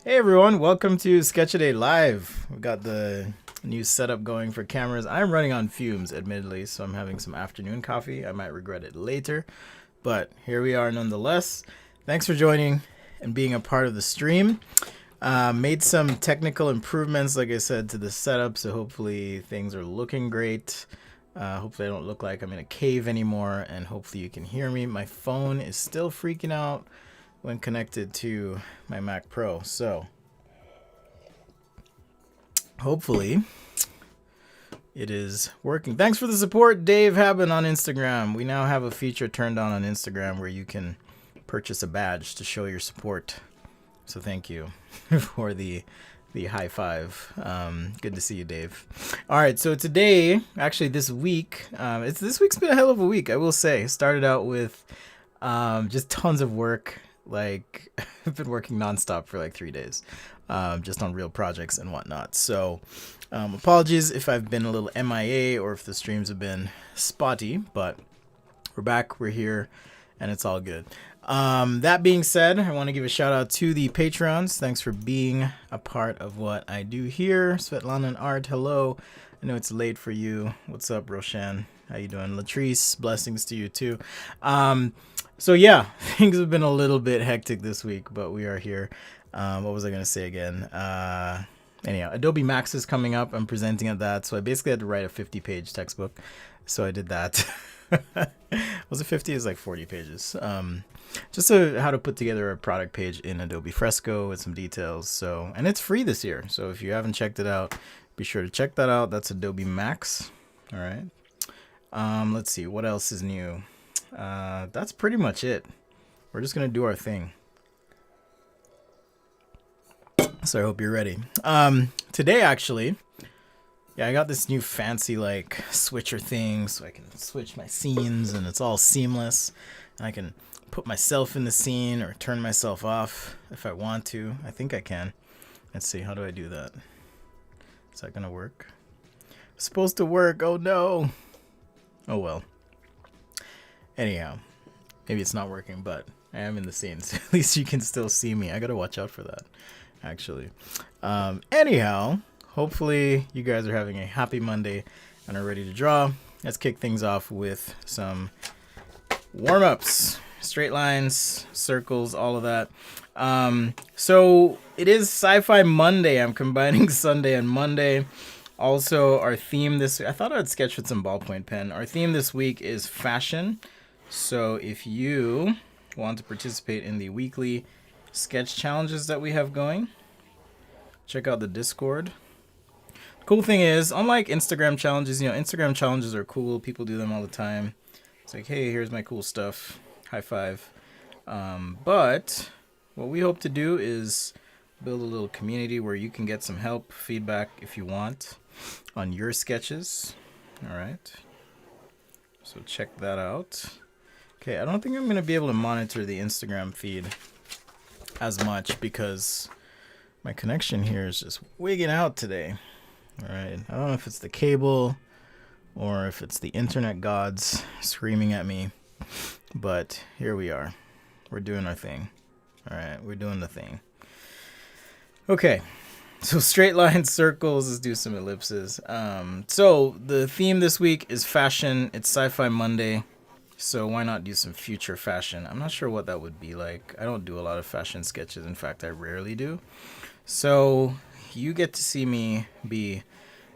Hey everyone, welcome to Sketch-A-Day Live. We've got the new setup going for cameras. I'm running on fumes, admittedly, so I'm having some afternoon coffee. I might regret it later, but here we are nonetheless. Thanks for joining and being a part of the stream. Made some technical improvements, like I said, to the setup, so hopefully things are looking great. Hopefully I don't look like I'm in a cave anymore, and hopefully you can hear me. My phone is still freaking out when connected to my Mac Pro, so hopefully it is working. Thanks for the support, Dave Haben on Instagram. We now have a feature turned on Instagram where you can purchase a badge to show your support. So thank you for the high five. Good to see you, Dave. All right, so today, actually this week, this week's been a hell of a week, I will say. Started out with just tons of work. Like, I've been working nonstop for like 3 days, just on real projects and whatnot. So apologies if I've been a little MIA or if the streams have been spotty, but we're back, we're here, and it's all good. That being said, I want to give a shout out to the Patreons. Thanks for being a part of what I do here. Svetlana and Art, hello. I know it's late for you. What's up, Roshan? How you doing? Latrice, blessings to you too. So yeah, things have been a little bit hectic this week, but we are here. What was I going to say again? Anyhow, Adobe Max is coming up. I'm presenting at that. So I basically had to write a 50-page textbook. So I did that. Was it 50? It was like 40 pages. Just how to put together a product page in Adobe Fresco with some details. So, and it's free this year. So if you haven't checked it out, be sure to check that out. That's Adobe Max. All right. Let's see. What else is new? That's pretty much it. We're just going to do our thing. So I hope you're ready. Today, actually, yeah, I got this new fancy like switcher thing so I can switch my scenes and it's all seamless. And I can put myself in the scene or turn myself off if I want to. I think I can. Let's see. How do I do that? Is that going to work? It's supposed to work. Oh, no. Oh, well. Anyhow, maybe it's not working, but I am in the scene, so at least you can still see me. I gotta watch out for that, actually. Anyhow, hopefully you guys are having a happy Monday and are ready to draw. Let's kick things off with some warm-ups. Straight lines, circles, all of that. So it is Sci-Fi Monday. I'm combining Sunday and Monday. Also, our theme this week, I thought I'd sketch with some ballpoint pen. Our theme this week is fashion. So if you want to participate in the weekly sketch challenges that we have going, check out the Discord. The cool thing is, unlike Instagram challenges, Instagram challenges are cool. People do them all the time. It's like, hey, here's my cool stuff. High five. But what we hope to do is build a little community where you can get some help, feedback if you want on your sketches. All right. So check that out. Okay, I don't think I'm going to be able to monitor the Instagram feed as much because my connection here is just wigging out today. All right, I don't know if it's the cable or if it's the internet gods screaming at me, but here we are. We're doing our thing. All right, we're doing the thing. Okay, so straight lines, circles, let's do some ellipses. So the theme this week is fashion. It's Sci-Fi Monday. So why not do some future fashion? I'm not sure what that would be like. I don't do a lot of fashion sketches. In fact, I rarely do. So you get to see me be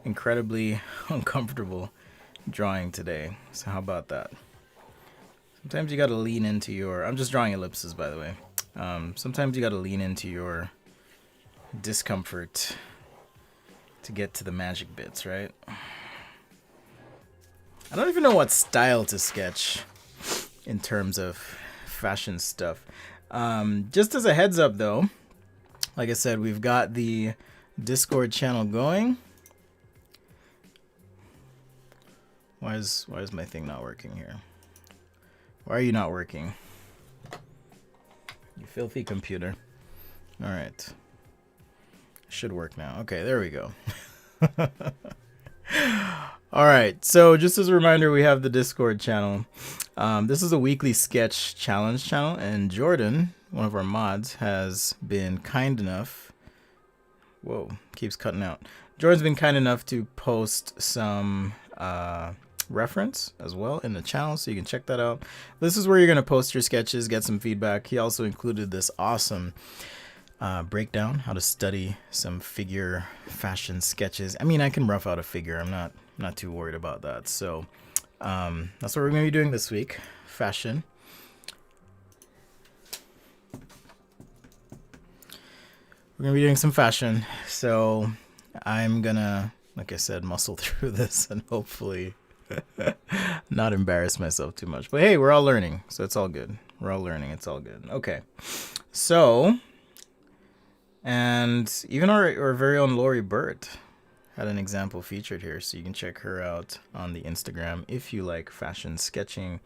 incredibly uncomfortable drawing today. So how about that? Sometimes you got to lean into your... I'm just drawing ellipses, by the way. Sometimes you got to lean into your discomfort to get to the magic bits, right? I don't even know what style to sketch in terms of fashion stuff. Just as a heads up though, like I said, we've got the Discord channel going. Why is my thing not working here? Why are you not working? You filthy computer. All right. Should work now. Okay, there we go. All right, so just as a reminder, we have the Discord channel. This is a weekly sketch challenge channel, and Jordan, one of our mods, has been kind enough Whoa, keeps cutting out. Jordan's been kind enough to post some reference as well in the channel, so you can check that out. This is where you're going to post your sketches, get some feedback. He also included this awesome breakdown, how to study some figure fashion sketches. I mean, I can rough out a figure. I'm not too worried about that. So that's what we're going to be doing this week, fashion. We're going to be doing some fashion. So I'm going to, like I said, muscle through this and hopefully not embarrass myself too much. But hey, we're all learning, so it's all good. We're all learning. It's all good. Okay. So, and even our very own Lori Burt had an example featured here, so you can check her out on the Instagram if you like fashion sketching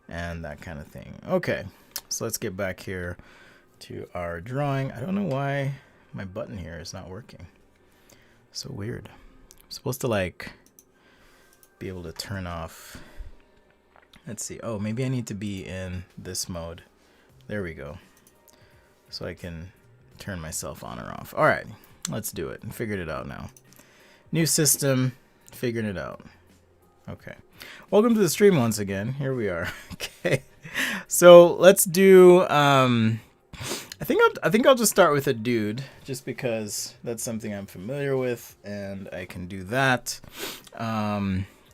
and that kind of thing. Okay, so let's get back here to our drawing. I don't know why my button here is not working. So weird. I'm supposed to like be able to turn off. Let's see. Oh, maybe I need to be in this mode. There we go. So I can turn myself on or off. All right, let's do it. I figured it out now. New system, figuring it out. Okay. Welcome to the stream once again. Here we are. Okay. So let's do. I think I'll just start with a dude, just because that's something I'm familiar with, and I can do that.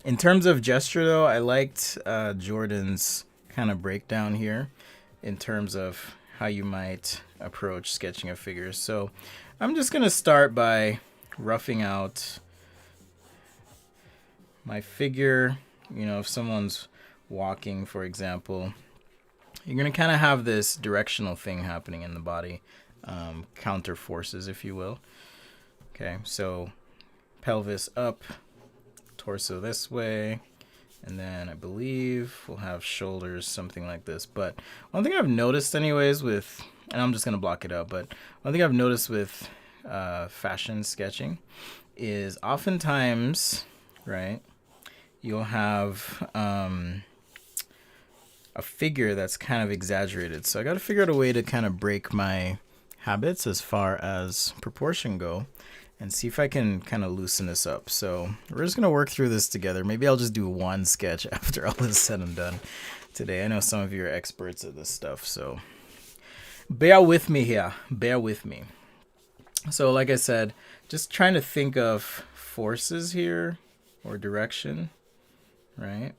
In terms of gesture, though, I liked Jordan's kind of breakdown here in terms of how you might approach sketching a figure. So I'm just going to start by roughing out my figure. You know, if someone's walking, for example, you're going to kind of have this directional thing happening in the body, counter forces, if you will. Okay, so pelvis up, torso this way, and then I believe we'll have shoulders something like this. But one thing I've noticed anyways with, and I'm just going to block it out, but one thing I've noticed with fashion sketching is oftentimes, right, you'll have a figure that's kind of exaggerated. So I got to figure out a way to kind of break my habits as far as proportion go and see if I can kind of loosen this up. So we're just going to work through this together. Maybe I'll just do one sketch after all this is said and done today. I know some of you are experts at this stuff, so bear with me here. Bear with me. So like I said, just trying to think of forces here or direction, right?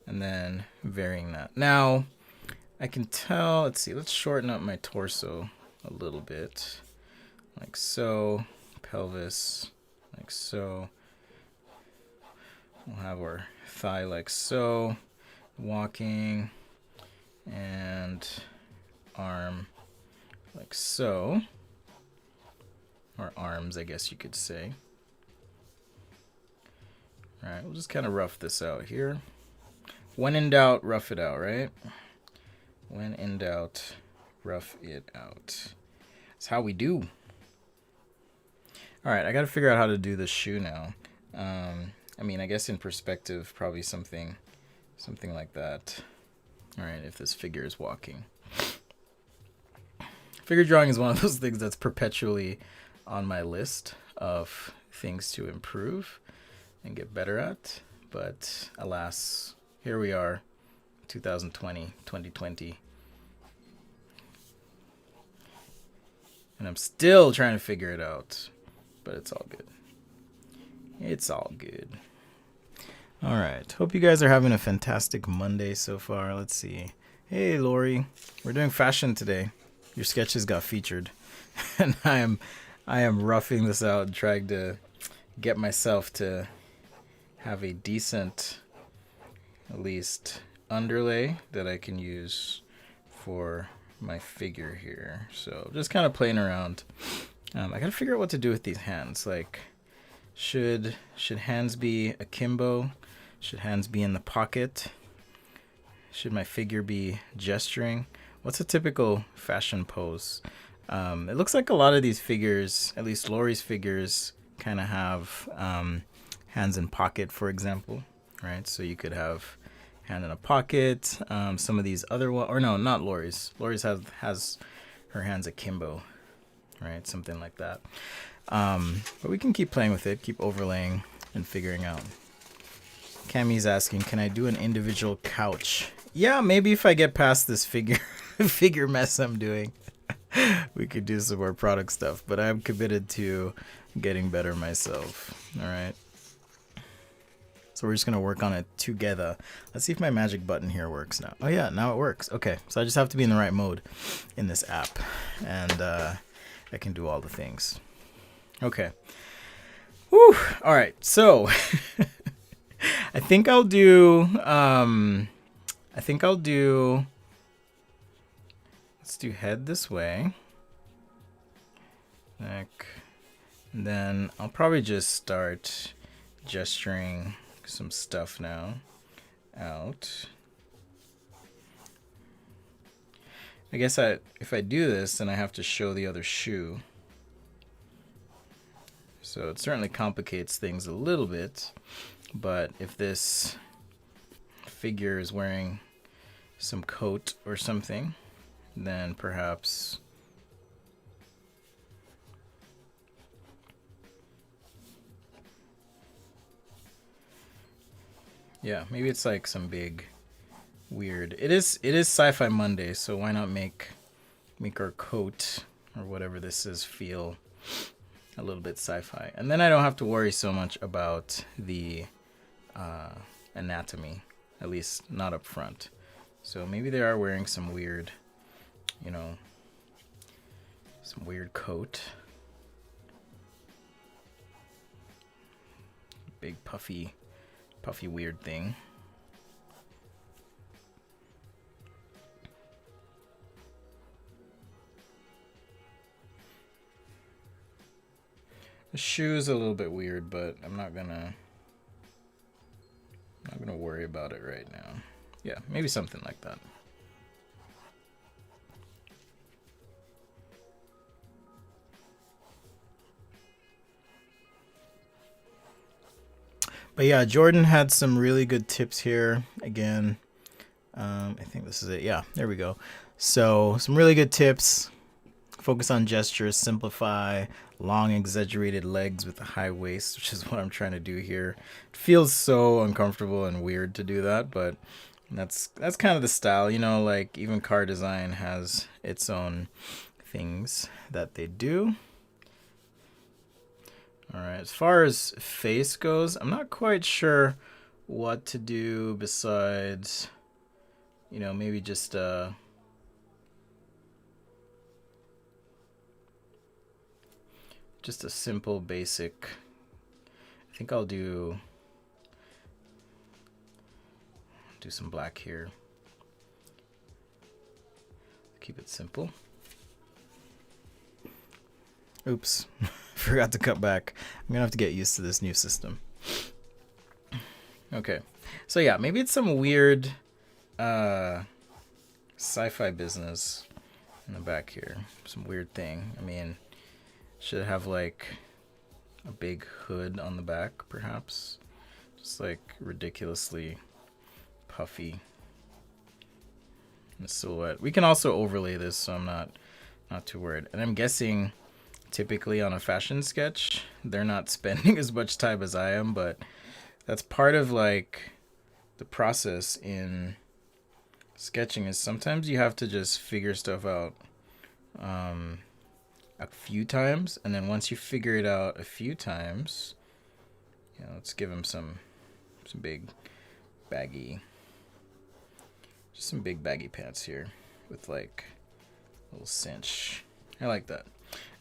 And then varying that. Now, I can tell, let's see, let's shorten up my torso a little bit. Like so, pelvis, like so. We'll have our thigh like so, walking, and arm like so. Or arms, I guess you could say. All right, we'll just kind of rough this out here. When in doubt, rough it out, right? When in doubt, rough it out. That's how we do. All right, I got to figure out how to do this shoe now. I mean, I guess in perspective, probably something like that. All right, if this figure is walking. Figure drawing is one of those things that's perpetually on my list of things to improve and get better at. But alas, here we are, 2020. And I'm still trying to figure it out. But it's all good. It's all good. All right. Hope you guys are having a fantastic Monday so far. Let's see. Hey, Lori. We're doing fashion today. Your sketches got featured. And I am roughing this out and trying to get myself to have a decent, at least, underlay that I can use for my figure here. So just kind of playing around. I gotta figure out what to do with these hands. Like, should hands be akimbo? Should hands be in the pocket? Should my figure be gesturing? What's a typical fashion pose? It looks like a lot of these figures, at least Lori's figures, kind of have hands in pocket, for example, right? So you could have hand in a pocket. Some of these other ones, or no, not Lori's. Lori's has her hands akimbo, right? Something like that. But we can keep playing with it, keep overlaying and figuring out. Cammy's asking, can I do an individual couch? Yeah, maybe if I get past this figure mess I'm doing, we could do some more product stuff. But I'm committed to getting better myself. All right. So we're just gonna work on it together. Let's see if my magic button here works now. Oh yeah, now it works. Okay, so I just have to be in the right mode in this app, and I can do all the things. Okay. Whew. All right. So I think I'll do. Let's do head this way. Neck. And then I'll probably just start gesturing some stuff now out. I guess if I do this, then I have to show the other shoe. So it certainly complicates things a little bit, but if this figure is wearing some coat or something, then perhaps yeah, maybe it's like some big weird. It is Sci-Fi Monday, so why not make our coat or whatever this is feel a little bit sci-fi, and then I don't have to worry so much about the anatomy, at least not up front. So maybe they are wearing some weird, some weird coat, big puffy weird thing. The shoe is a little bit weird, but I'm not gonna worry about it right now. Yeah, maybe something like that. But yeah, Jordan had some really good tips here. Again, I think this is it. Yeah, there we go. So some really good tips. Focus on gestures, simplify, long exaggerated legs with a high waist, which is what I'm trying to do here. It feels so uncomfortable and weird to do that, but that's kind of the style, like even car design has its own things that they do. All right, as far as face goes, I'm not quite sure what to do besides, maybe just a simple basic. I think I'll do some black here. Keep it simple. Oops, forgot to cut back. I'm gonna have to get used to this new system. Okay, so yeah, maybe it's some weird sci-fi business in the back here. Some weird thing. I mean, should it have like a big hood on the back, perhaps? Just like ridiculously puffy in the silhouette. We can also overlay this, so I'm not too worried. And I'm guessing typically on a fashion sketch, they're not spending as much time as I am, but that's part of like the process in sketching is sometimes you have to just figure stuff out a few times, and then once you figure it out a few times, let's give him some big baggy, just some big baggy pants here with like a little cinch. I like that.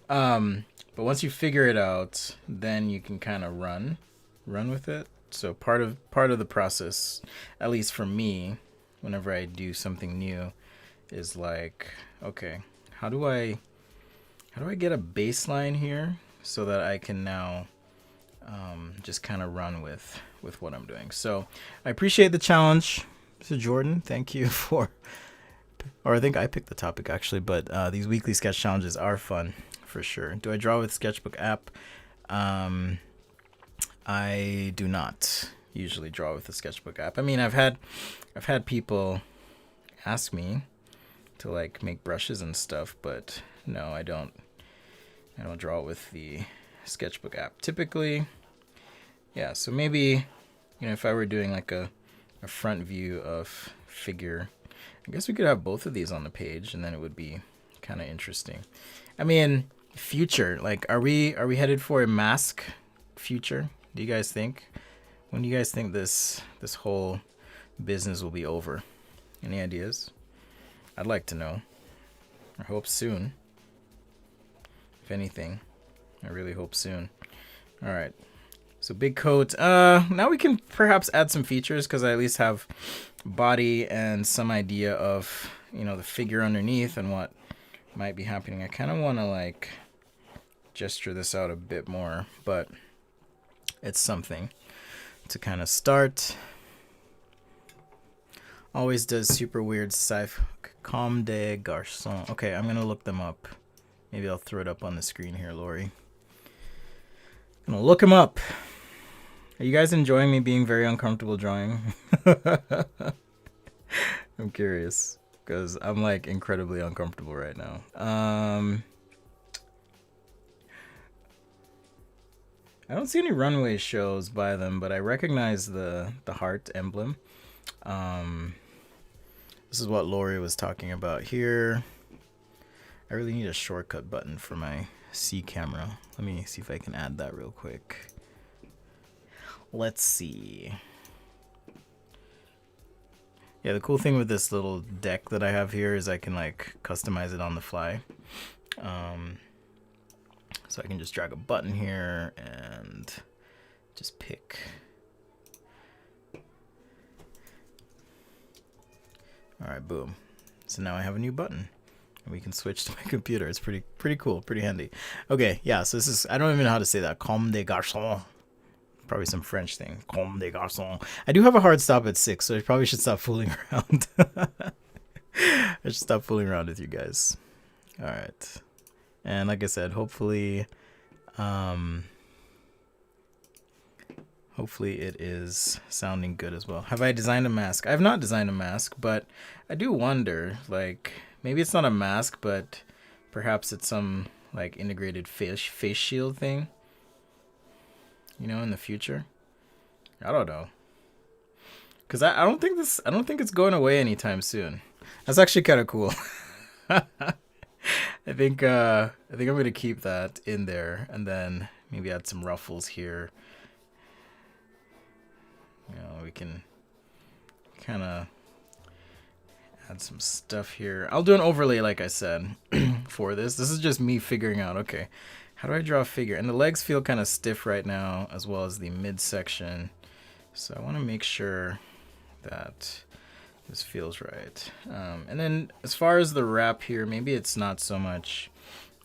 But once you figure it out, then you can kind of run with it. So part of the process, at least for me, whenever I do something new, is like, okay, how do I get a baseline here so that I can now just kind of run with what I'm doing. So I appreciate the challenge, Mr. Jordan. Thank you or I think I picked the topic actually, but these weekly sketch challenges are fun for sure. Do I draw with Sketchbook app? I do not usually draw with the Sketchbook app. I mean, I've had people ask me to like make brushes and stuff, but no, I don't draw with the sketchbook app. Typically, yeah, so maybe, you know, if I were doing like a front view of figure, I guess we could have both of these on the page, and then it would be kind of interesting. I mean, future, like, are we headed for a mask future? Do you guys think? When do you guys think this whole business will be over? Any ideas? I'd like to know. I hope soon. If anything, I really hope soon. All right. So big coat. Now we can perhaps add some features because I at least have body and some idea of, you know, the figure underneath and what might be happening. I kind of want to like gesture this out a bit more, but it's something to kind of start. Always does super weird sci-fi. Comme des garçons. Okay, I'm gonna look them up. Maybe I'll throw it up on the screen here, Lori. I'm gonna look them up. Are you guys enjoying me being very uncomfortable drawing? I'm curious because I'm like incredibly uncomfortable right now. I don't see any runway shows by them, but I recognize the heart emblem. This is what Lori was talking about here. I really need a shortcut button for my C camera. Let me see if I can add that real quick. Let's see. Yeah, the cool thing with this little deck that I have here is I can like customize it on the fly. So I can just drag a button here and just pick. All right, boom. So now I have a new button. And we can switch to my computer. It's pretty cool, pretty handy. Okay, yeah, so this is, I don't even know how to say that. Comme des garçons. Probably some French thing. Comme des garçons. I do have a hard stop at 6, so I probably should stop fooling around. I should stop fooling around with you guys. All right. And like I said, hopefully it is sounding good as well. Have I designed a mask? I have not designed a mask, but I do wonder, like, maybe it's not a mask, but perhaps it's some like integrated face shield thing, you know, in the future. I don't know, because I don't think it's going away anytime soon. That's actually kind of cool. I think I'm gonna keep that in there, and then maybe add some ruffles here. You know, we can kind of add some stuff here. I'll do an overlay, like I said, for this. This is just me figuring out, okay, how do I draw a figure? And the legs feel kind of stiff right now, as well as the midsection. So I want to make sure that this feels right. And then as far as the wrap here, maybe it's not so much,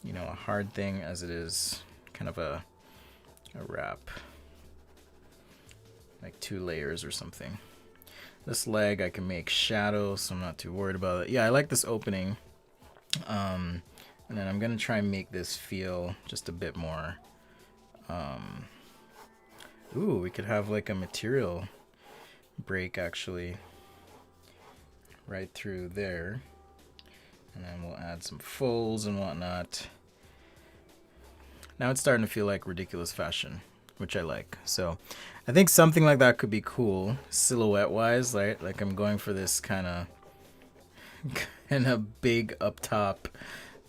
you know, a hard thing as it is kind of a wrap. Like 2 layers or something. This leg I can make shadow, so I'm not too worried about it. Yeah, I like this opening. And then I'm gonna try and make this feel just a bit more. Ooh, we could have like a material break actually right through there. And then we'll add some folds and whatnot. Now it's starting to feel like ridiculous fashion, which I like. So I think something like that could be cool, silhouette wise, right? Like I'm going for this kind of big up top,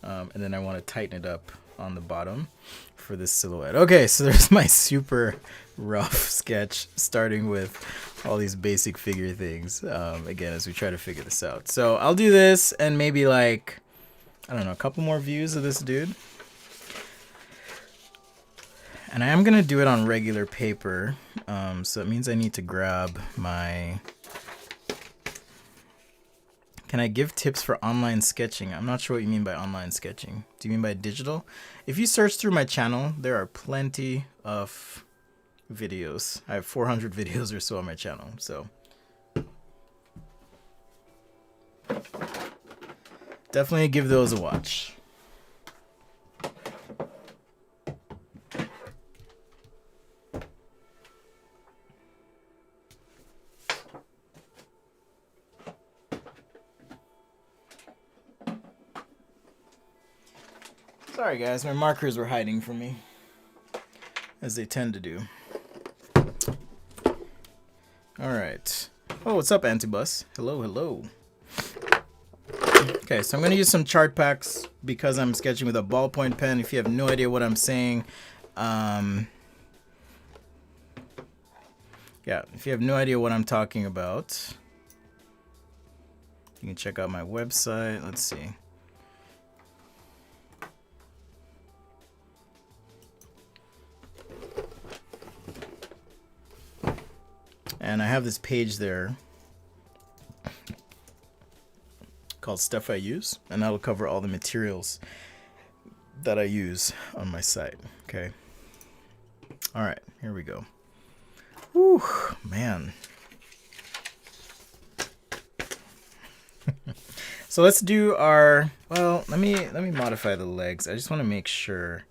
and then I want to tighten it up on the bottom for this silhouette. Okay, so there's my super rough sketch, starting with all these basic figure things, again, as we try to figure this out. So I'll do this and maybe like, I don't know, a couple more views of this dude. And I am going to do it on regular paper, so it means I need to grab my... Can I give tips for online sketching? I'm not sure what you mean by online sketching. Do you mean by digital? If you search through my channel, there are plenty of videos. I have 400 videos or so on my channel, so... Definitely give those a watch. Sorry guys, my markers were hiding from me. as they tend to do. All right. Oh, what's up, Antibus? Hello, hello. Okay, so I'm going to use some chart packs because I'm sketching with a ballpoint pen. If you have no idea what I'm saying, yeah, if you have no idea what I'm talking about, you can check out my website. Let's see. And I have this page there called Stuff I Use, and that'll cover all the materials that I use on my site. Okay. All right, here we go. Whew, man. So let's do our, well, let me modify the legs. I just want to make sure.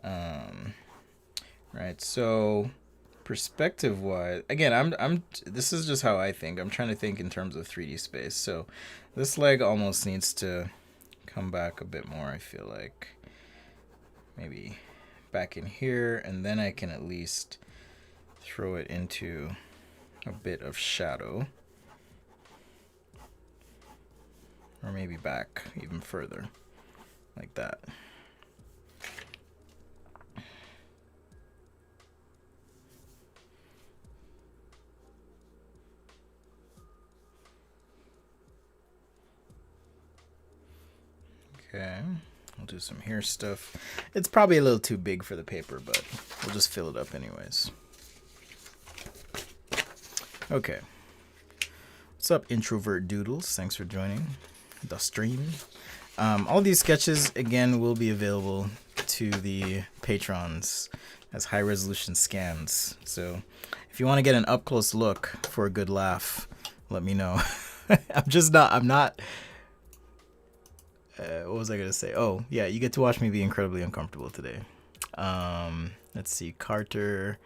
Right, so perspective wise, again, this is just how I think. I'm trying to think in terms of 3D space. So this leg almost needs to come back a bit more, I feel like. Maybe back in here, and then I can at least throw it into a bit of shadow. Or maybe back even further, like that. Okay, I'll do some hair stuff. It's probably a little too big for the paper, but we'll just fill it up anyways. Okay. What's up, Introvert Doodles? Thanks for joining the stream. All these sketches, again, will be available to the patrons as high-resolution scans. So if you want to get an up-close look for a good laugh, let me know. I'm not... what was I going to say? Oh, yeah, you get to watch me be incredibly uncomfortable today. Let's see, Carter.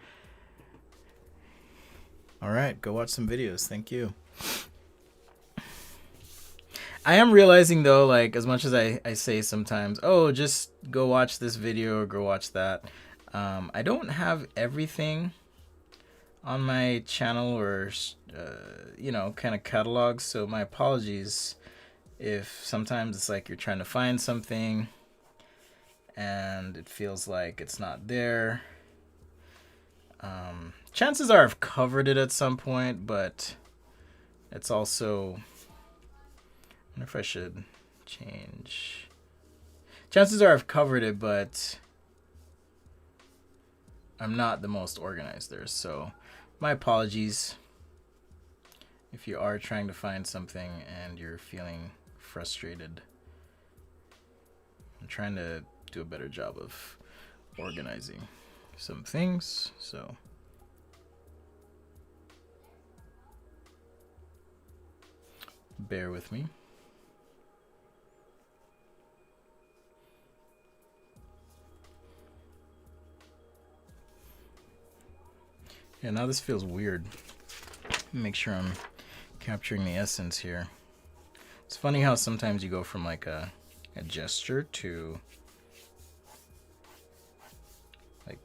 All right, go watch some videos. Thank you. I am realizing, though, like, as much as I say sometimes, oh, just go watch this video or go watch that, I don't have everything on my channel or, you know, kind of catalog, so my apologies if sometimes it's like you're trying to find something and it feels like it's not there. Chances are I've covered it at some point, but it's also... I wonder if I should change. Chances are I've covered it, but I'm not the most organized there. So my apologies if you are trying to find something and you're feeling frustrated. I'm trying to do a better job of organizing some things. So bear with me. Yeah, now this feels weird. Make sure I'm capturing the essence here. It's funny how sometimes you go from like a gesture to like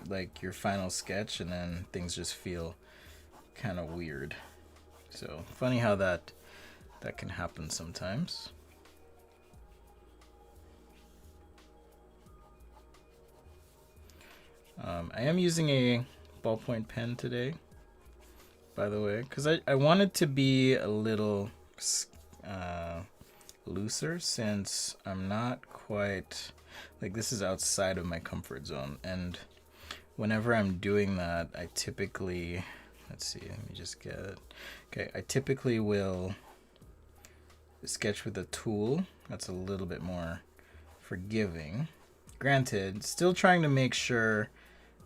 like your final sketch, and then things just feel kind of weird. So funny how that can happen sometimes. I am using a ballpoint pen today, by the way, because I want it to be a little looser, since I'm not quite, like, this is outside of my comfort zone, and whenever I'm doing that, I typically, let's see, let me just get it. Okay, I typically will sketch with a tool that's a little bit more forgiving. Granted, still trying to make sure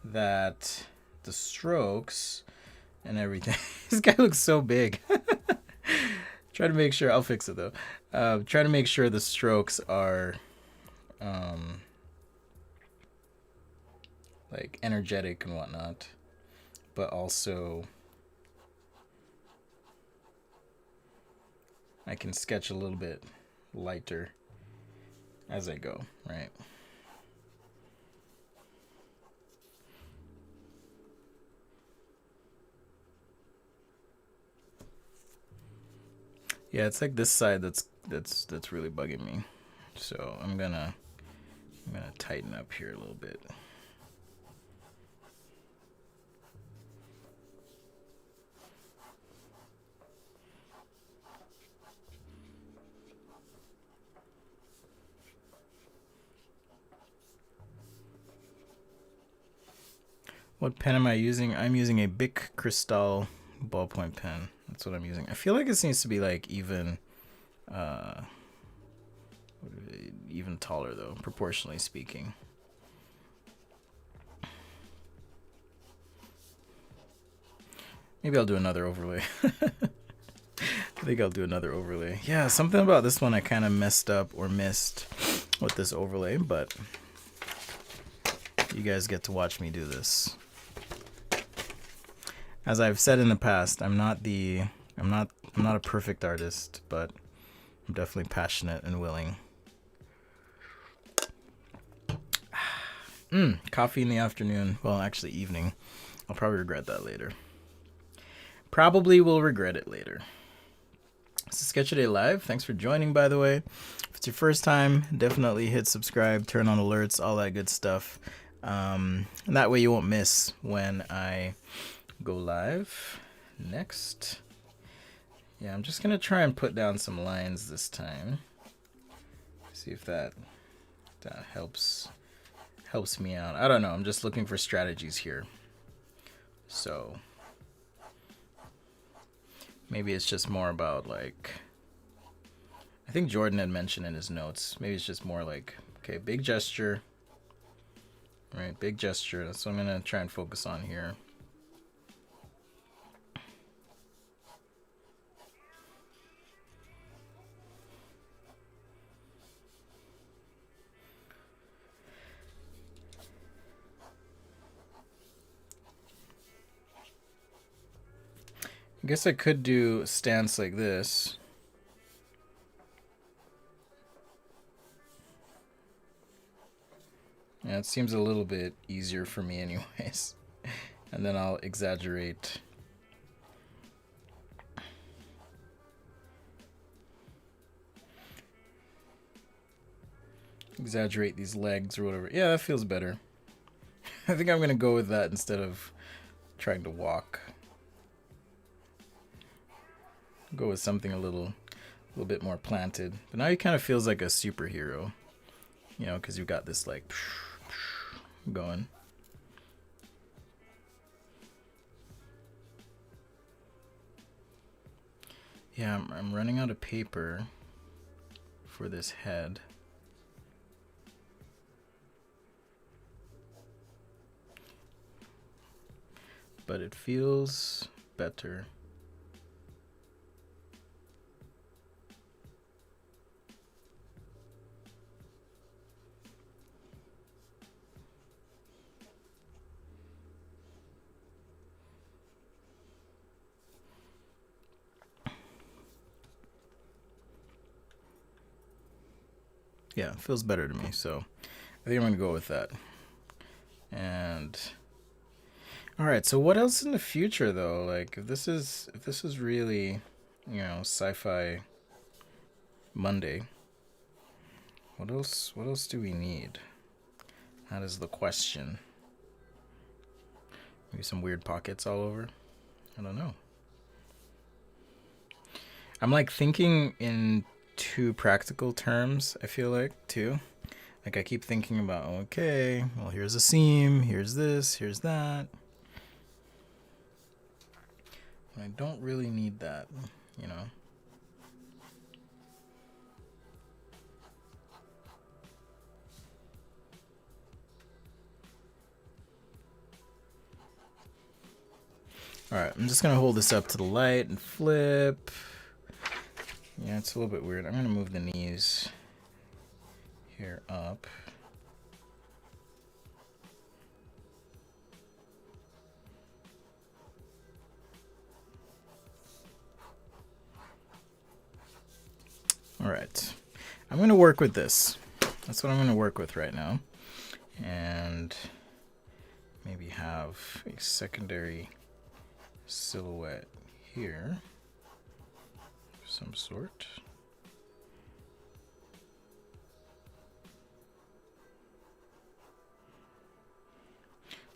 that the strokes and everything. This guy looks so big. Try to make sure, I'll fix it though. Try to make sure the strokes are like energetic and whatnot, but also I can sketch a little bit lighter as I go, right? Yeah, it's like this side that's really bugging me. So I'm gonna tighten up here a little bit. What pen am I using? I'm using a Bic Cristal ballpoint pen. That's what I'm using. I feel like this needs to be like even taller though, proportionally speaking. Maybe I'll do another overlay. I think I'll do another overlay. Yeah, something about this one I kind of messed up or missed with this overlay, but you guys get to watch me do this. As I've said in the past, I'm not a perfect artist, but I'm definitely passionate and willing. Coffee in the afternoon. Well, actually evening. I'll probably regret that later. Probably will regret it later. This is Sketch A Day Live. Thanks for joining, by the way. If it's your first time, definitely hit subscribe, turn on alerts, all that good stuff. And that way you won't miss when I go live next. Yeah, I'm just going to try and put down some lines this time. See if that helps me out. I don't know. I'm just looking for strategies here. So maybe it's just more about like, I think Jordan had mentioned in his notes, maybe it's just more like, okay, big gesture, right? Big gesture. That's what I'm going to try and focus on here. I guess I could do a stance like this. Yeah, it seems a little bit easier for me anyways. And then I'll exaggerate. Exaggerate these legs or whatever. Yeah, that feels better. I think I'm going to go with that instead of trying to walk. Go with something a little bit more planted. But now he kind of feels like a superhero, you know, because you've got this like going. Yeah, I'm running out of paper for this head. But it feels better. Yeah, it feels better to me, so I think I'm gonna go with that. And all right, so what else in the future though? Like if this is really, you know, sci-fi Monday, what else do we need? That is the question. Maybe some weird pockets all over? I don't know. I'm like thinking in too practical terms, I feel like, too. Like I keep thinking about, okay, well here's a seam, here's this, here's that. I don't really need that, you know. Alright, I'm just going to hold this up to the light and flip. Yeah, it's a little bit weird. I'm going to move the knees here up. Alright, I'm going to work with this. That's what I'm going to work with right now. And maybe have a secondary silhouette here. some sort.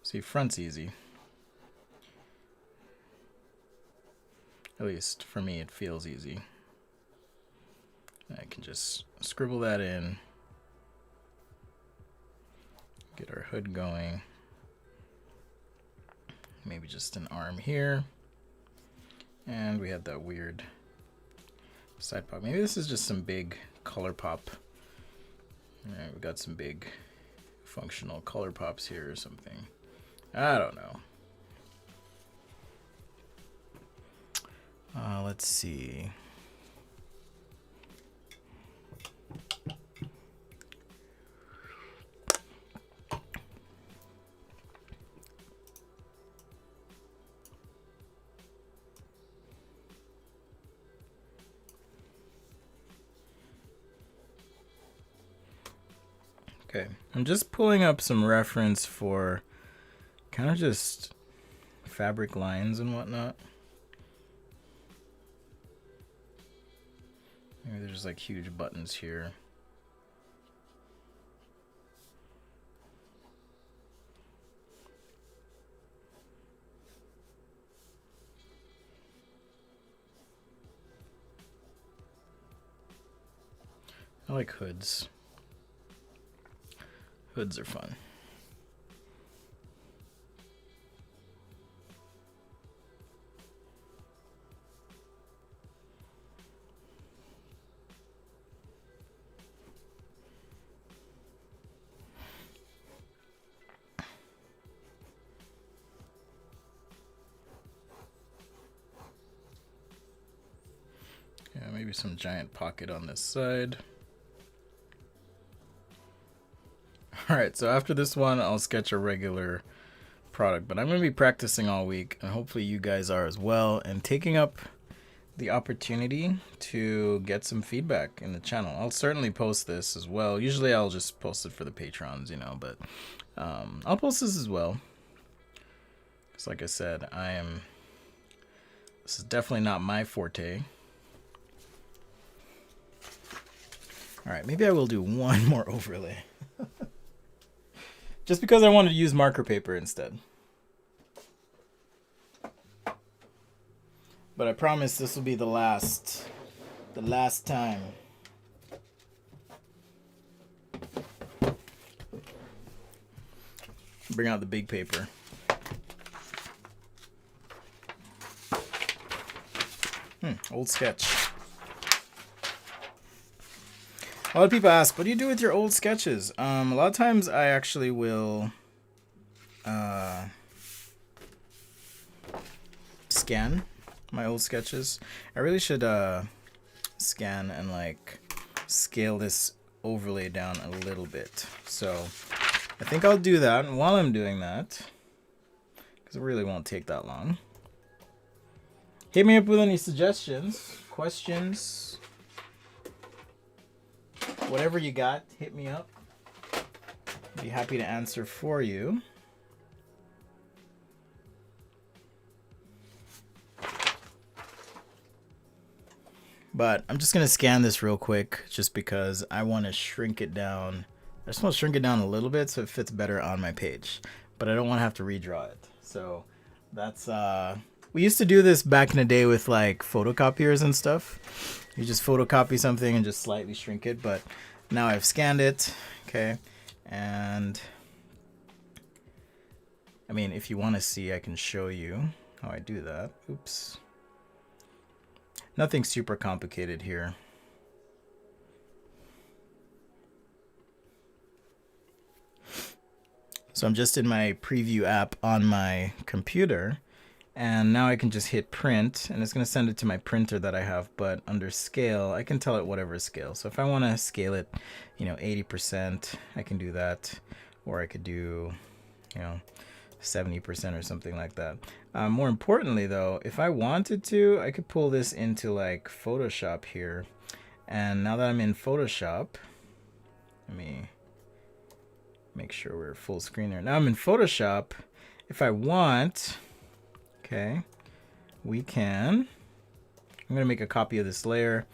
See, front's easy. At least for me, it feels easy. I can just scribble that in. Get our hood going. Maybe just an arm here. And we have that weird side pop. Maybe this is just some big color pop. All right, we got some big functional color pops here or something. I don't know. Let's see. Okay, I'm just pulling up some reference for kind of just fabric lines and whatnot. Maybe there's like huge buttons here. I like hoods. Hoods are fun. Yeah, maybe some giant pocket on this side. Alright, so after this one, I'll sketch a regular product. But I'm going to be practicing all week, and hopefully you guys are as well, and taking up the opportunity to get some feedback in the channel. I'll certainly post this as well. Usually I'll just post it for the patrons, you know, but I'll post this as well. Because like I said, this is definitely not my forte. Alright, maybe I will do one more overlay. Just because I wanted to use marker paper instead. But I promise this will be the last time. Bring out the big paper. Old sketch. A lot of people ask, what do you do with your old sketches? A lot of times I actually will scan my old sketches. I really should scan and like scale this overlay down a little bit. So I think I'll do that. And while I'm doing that, because it really won't take that long, hit me up with any suggestions, questions, whatever you got, hit me up. Be happy to answer for you. But I'm just going to scan this real quick just because I want to shrink it down. I just want to shrink it down a little bit so it fits better on my page. But I don't want to have to redraw it. So that's... we used to do this back in the day with like photocopiers and stuff. You just photocopy something and just slightly shrink it. But now I've scanned it. Okay. And I mean, if you want to see, I can show you how I do that. Oops. Nothing super complicated here. So I'm just in my preview app on my computer, and now I can just hit print, and it's going to send it to my printer that I have. But under scale, I can tell it whatever scale. So if I want to scale it, 80%, I can do that, or I could do, 70% or something like that. More importantly though, if I wanted to, I could pull this into like Photoshop here. And now that I'm in Photoshop, let me make sure we're full screen here. Now I'm in Photoshop. If I want, okay, we can I'm gonna make a copy of this layer,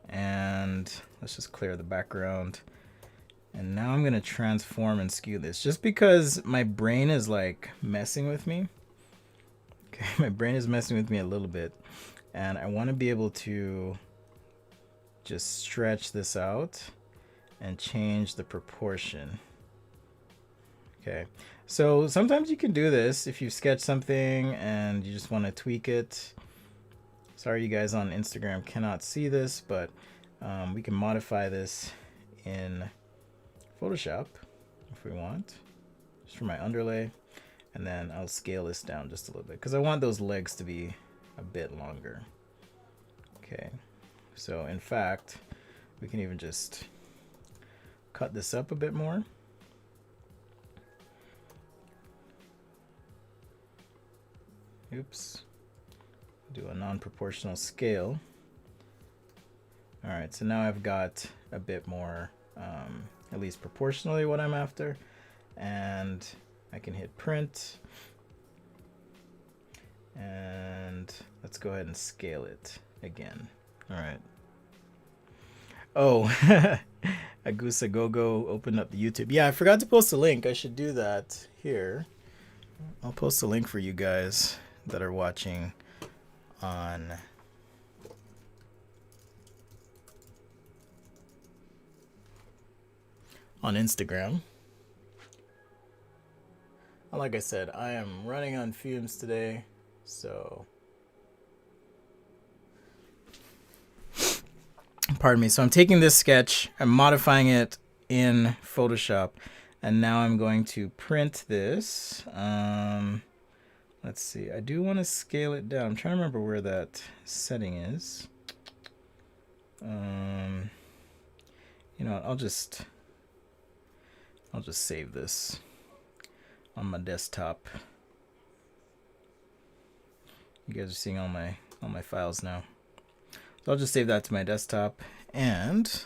and let's just clear the background. And now I'm gonna transform and skew this, just because my brain is like messing with me. Okay, my brain is messing with me a little bit, and I want to be able to just stretch this out and change the proportion. Okay, so sometimes you can do this if you sketch something and you just want to tweak it. Sorry you guys on Instagram cannot see this, but we can modify this in Photoshop if we want, just for my underlay. And then I'll scale this down just a little bit because I want those legs to be a bit longer. Okay, so in fact, we can even just cut this up a bit more. Oops. Do a non-proportional scale. All right, so now I've got a bit more, at least proportionally what I'm after. And I can hit print. And let's go ahead and scale it again. All right. Oh, Agusa Gogo opened up the YouTube. Yeah, I forgot to post a link. I should do that here. I'll post a link for you guys that are watching on Instagram. Like I said, I am running on fumes today, so pardon me. So I'm taking this sketch, I'm modifying it in Photoshop, and now I'm going to print this. Let's see, I do want to scale it down. I'm trying to remember where that setting is. You know what, I'll just save this on my desktop. You guys are seeing all my files now. So I'll just save that to my desktop, and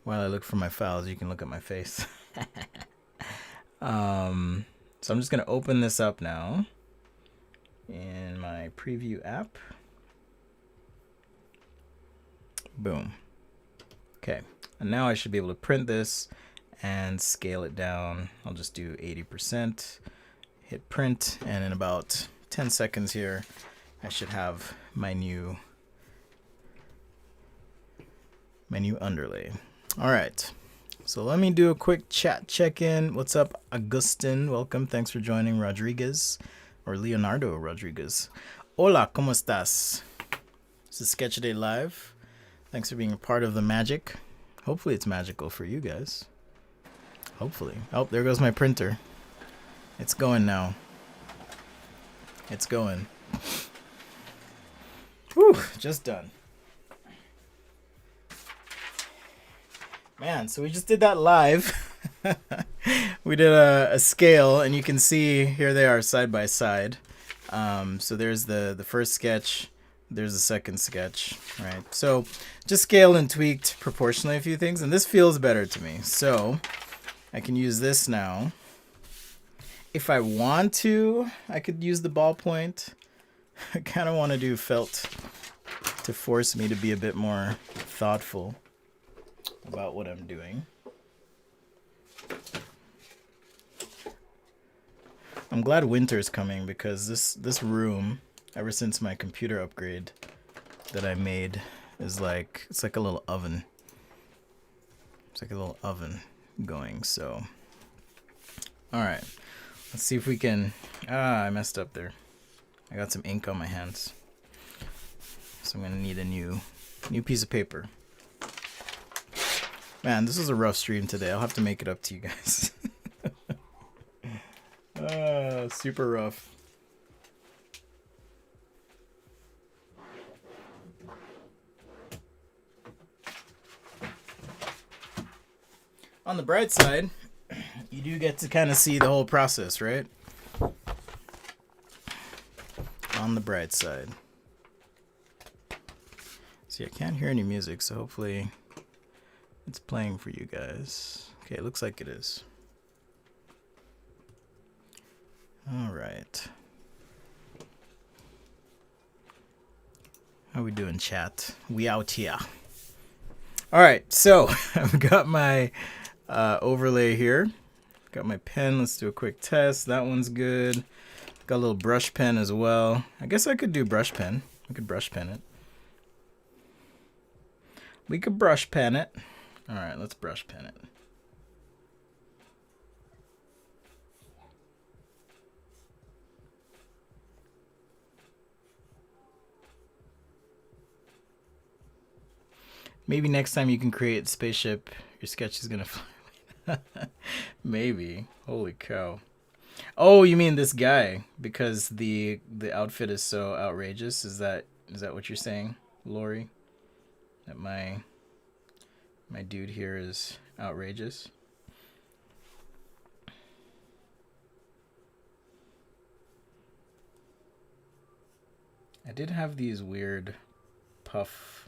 while I look for my files, you can look at my face. So I'm just gonna open this up now in my preview app. Boom. Okay, and now I should be able to print this and scale it down. I'll just do 80%, hit print, and in about 10 seconds here, I should have my new underlay. All right, so let me do a quick chat check-in. What's up, Augustin? Welcome, thanks for joining. Rodriguez, or Leonardo Rodriguez. Hola, ¿cómo estás? This is Sketch Day Live. Thanks for being a part of the magic. Hopefully it's magical for you guys. Hopefully. Oh, there goes my printer. It's going now. It's going. Whew, just done. Man, so we just did that live. We did a scale, and you can see here they are side by side. So there's the first sketch, there's the second sketch, right? So just scaled and tweaked proportionally a few things, and this feels better to me. So I can use this now. If I want to, I could use the ballpoint. I kind of want to do felt to force me to be a bit more thoughtful about what I'm doing. I'm glad winter's coming, because this room, ever since my computer upgrade that I made, is like, it's like a little oven. It's like a little oven going, so. All right, let's see if we can, I messed up there. I got some ink on my hands. So I'm gonna need a new piece of paper. Man, this is a rough stream today. I'll have to make it up to you guys. Super rough. On the bright side, you do get to kind of see the whole process, right? On the bright side. See, I can't hear any music, so hopefully it's playing for you guys. Okay, it looks like it is. All right. How we doing, chat? We out here. All right, so I've got my overlay here. Got my pen. Let's do a quick test. That one's good. Got a little brush pen as well. I guess I could do brush pen. We could brush pen it. We could brush pen it. All right, let's brush pen it. Maybe next time you can create spaceship, your sketch is gonna fly. Maybe. Holy cow. Oh, you mean this guy because the outfit is so outrageous? Is that what you're saying, Lori? That my dude here is outrageous? I did have these weird puff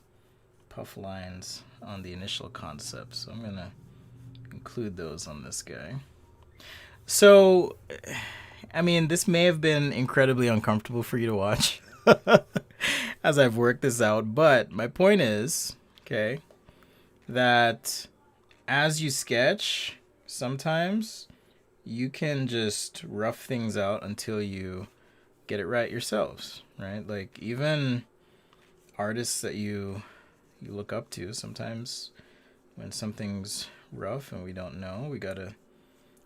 lines on the initial concept, so I'm gonna include those on this guy. So, I mean, this may have been incredibly uncomfortable for you to watch as I've worked this out, but my point is, okay, that as you sketch, sometimes you can just rough things out until you get it right yourselves, right? Like even artists that you look up to, sometimes when something's rough and we don't know, we gotta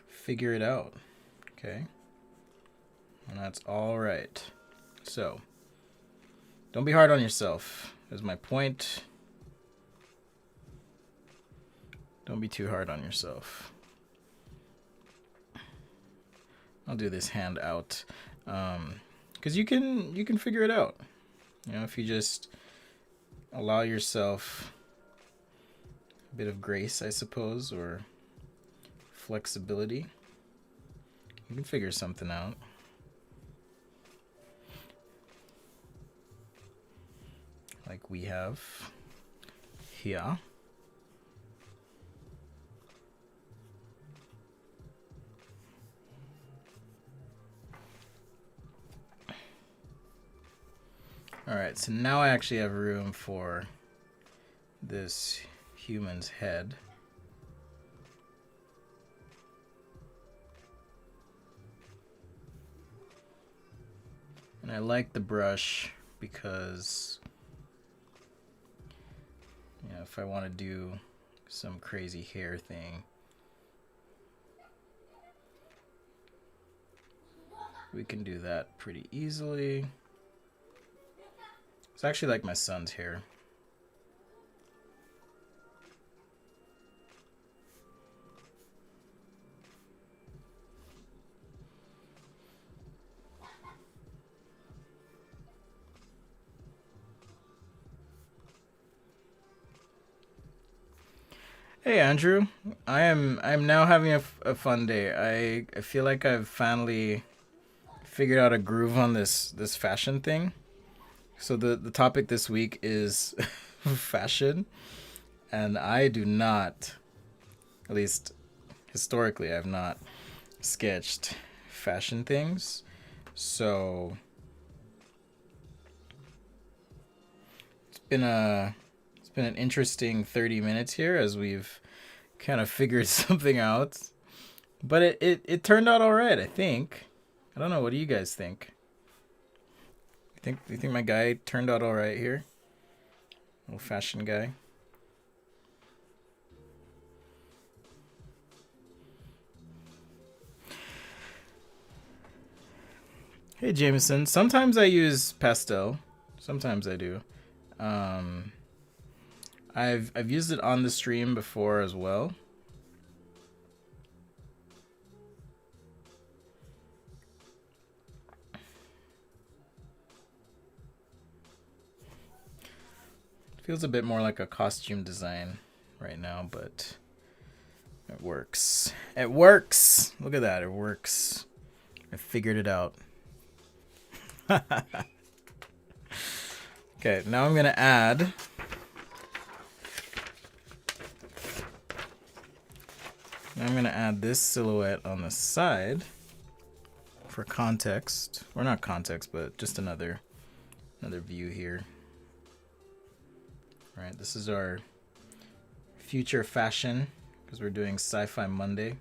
figure it out, okay? And that's all right. So don't be hard on yourself is my point. Don't be too hard on yourself. I'll do this hand out because you can figure it out, you know, if you just allow yourself a bit of grace, I suppose, or flexibility. You can figure something out. Like we have here. All right, so now I actually have room for this human's head. And I like the brush because, you know, if I want to do some crazy hair thing, we can do that pretty easily. It's actually like my son's hair. Hey Andrew, I'm now having a fun day. I feel like I've finally figured out a groove on this fashion thing. So the topic this week is fashion, and I do not, at least historically, I've not sketched fashion things. So it's been an interesting 30 minutes here as we've kind of figured something out. But it turned out all right, I think. I don't know, what do you guys think? You think my guy turned out all right here? Little fashion guy. Hey Jameson, sometimes I use pastel. Sometimes I do. I've used it on the stream before as well. Feels a bit more like a costume design right now, but it works. It works! Look at that, it works. I figured it out. Okay, now I'm gonna add this silhouette on the side for context, or not context, but just another view here. All right, this is our future fashion because we're doing Sci-Fi Monday.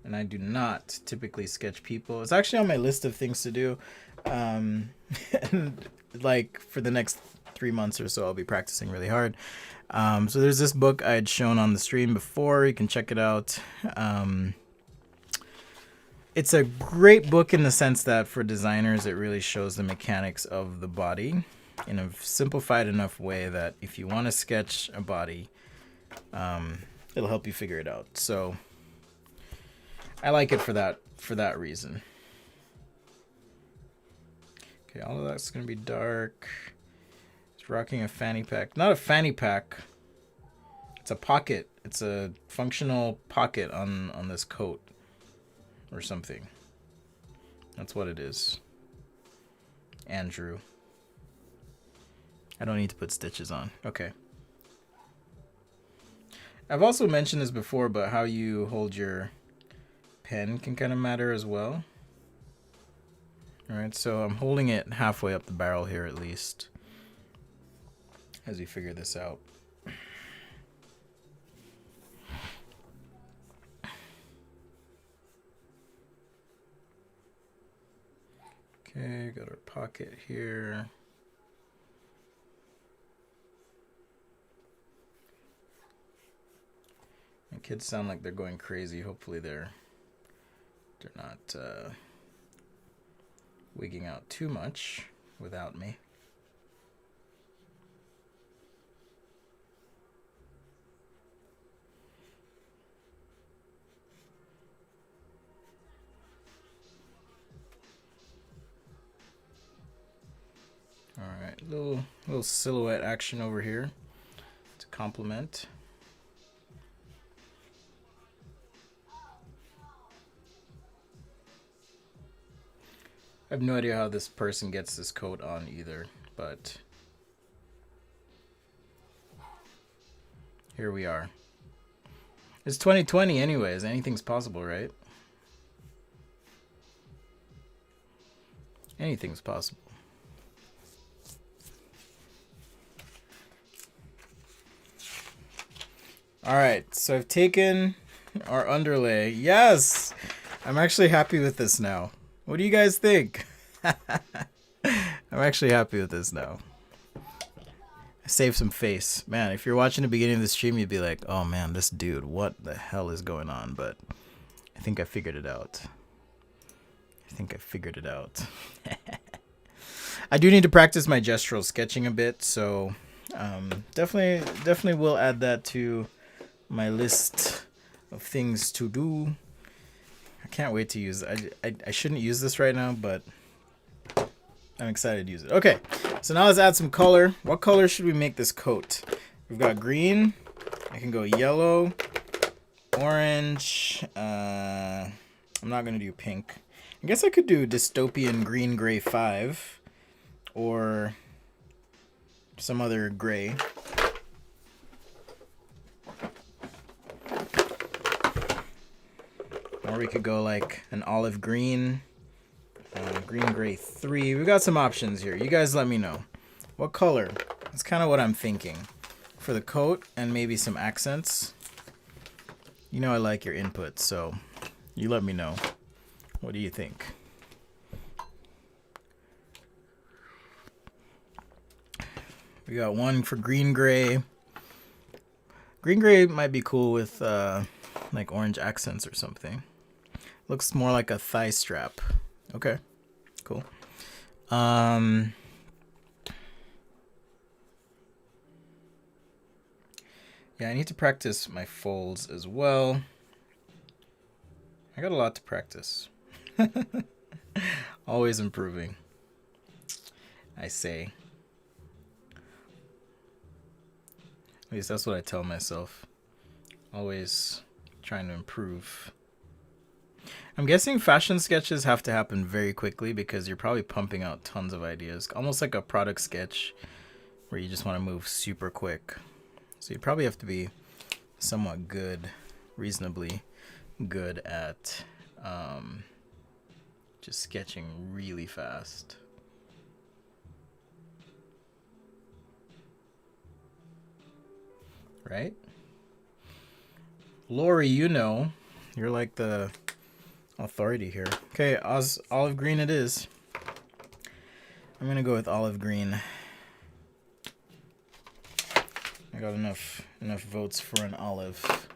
And I do not typically sketch people. It's actually on my list of things to do. And like for the next 3 months or so, I'll be practicing really hard. So there's this book I had shown on the stream before. You can check it out. It's a great book in the sense that for designers, it really shows the mechanics of the body in a simplified enough way that if you want to sketch a body, it'll help you figure it out. So I like it for that reason. Okay, all of that's gonna be dark. It's rocking a fanny pack. Not a fanny pack. It's a pocket. It's a functional pocket on this coat or something. That's what it is. Andrew. I don't need to put stitches on. Okay. I've also mentioned this before, but how you hold your pen can kind of matter as well. All right, so I'm holding it halfway up the barrel here at least as we figure this out. Okay, got our pocket here. My kids sound like they're going crazy. Hopefully they're not wigging out too much without me. All right, little silhouette action over here to complement. I have no idea how this person gets this coat on either, but here we are. It's 2020 anyways. Anything's possible, right? Anything's possible. All right, so I've taken our underlay. Yes, I'm actually happy with this now. What do you guys think? I'm actually happy with this now. I saved some face. Man, if you're watching the beginning of the stream, you'd be like, oh man, this dude, what the hell is going on? But I think I figured it out. I do need to practice my gestural sketching a bit, so definitely will add that to my list of things to do. I can't wait to use it. I shouldn't use this right now, but I'm excited to use it. Okay, so now let's add some color. What color should we make this coat? We've got green. I can go yellow, orange. I'm not going to do pink. I guess I could do dystopian green gray 5 or some other gray. Or we could go like an olive green, green gray 3. We've got some options here. You guys let me know. What color? That's kind of what I'm thinking for the coat and maybe some accents. You know I like your input, so you let me know. What do you think? We got one for green gray. Green gray might be cool with like orange accents or something. Looks more like a thigh strap. Okay, cool. Yeah, I need to practice my folds as well. I got a lot to practice. Always improving, I say. At least that's what I tell myself. Always trying to improve. I'm guessing fashion sketches have to happen very quickly because you're probably pumping out tons of ideas. Almost like a product sketch where you just want to move super quick. So you probably have to be somewhat good, reasonably good at just sketching really fast. right? Lori, you know. You're like the authority here. Okay, olive green it is. I'm gonna go with olive green. I got enough votes for an olive.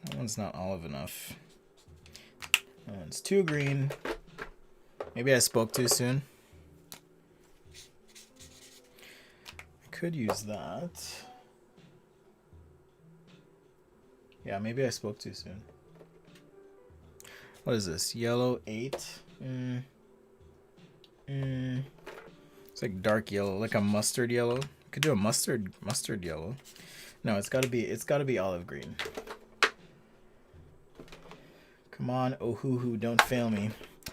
That one's not olive enough. That one's too green. Maybe I spoke too soon. I could use that. Yeah, maybe I spoke too soon. What is this? Yellow 8. It's like dark yellow, like a mustard yellow. Could do a mustard yellow. No, it's gotta be olive green. Come on, Ohuhu, don't fail me.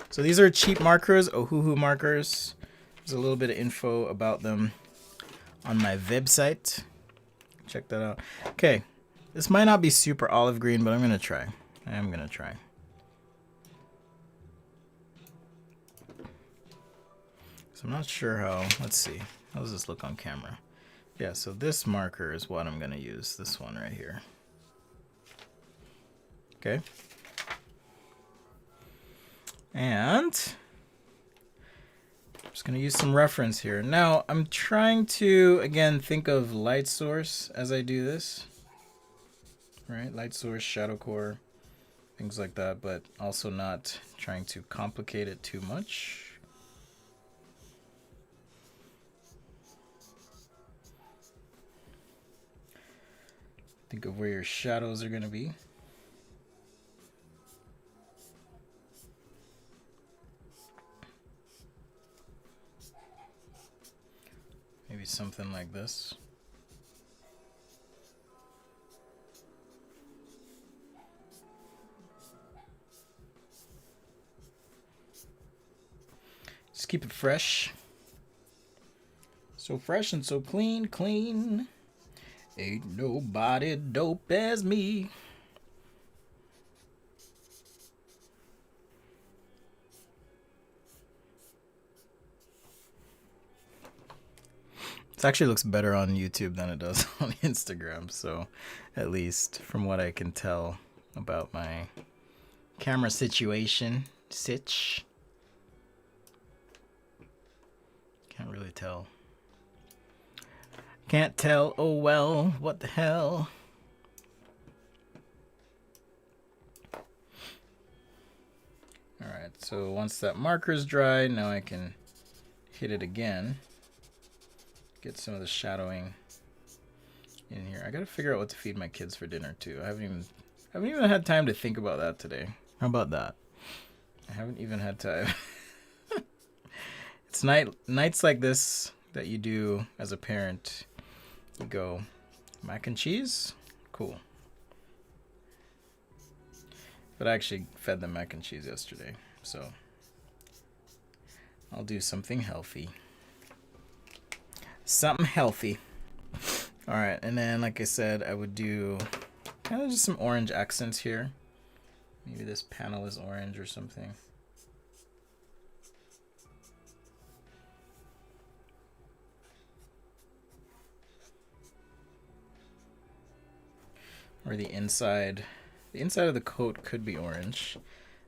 So these are cheap markers, Ohuhu markers. There's a little bit of info about them on my website. Check that out. Okay, this might not be super olive green, but I'm gonna try. I am gonna try. So I'm not sure how. Let's see. How does this look on camera? Yeah, so this marker is what I'm gonna use. This one right here. Okay. And I'm just gonna use some reference here. Now I'm trying to again think of light source as I do this. Right? Light source, shadow core, things like that, but also not trying to complicate it too much. Think of where your shadows are gonna be. Maybe something like this. Just keep it fresh. So fresh and so clean, clean. Ain't nobody dope as me. This actually looks better on YouTube than it does on Instagram, so at least from what I can tell about my camera situation. Can't really tell. Can't tell, oh well, what the hell. Alright, so once that marker's dry, now I can hit it again. Get some of the shadowing in here. I gotta figure out what to feed my kids for dinner too. I haven't even had time to think about that today. How about that? I haven't even had time. It's nights like this that you do as a parent. You go, mac and cheese? Cool. But I actually fed them mac and cheese yesterday, so I'll do something healthy. Something healthy. Alright, and then like I said, I would do kind of just some orange accents here. Maybe this panel is orange or something. Or the inside. The inside of the coat could be orange.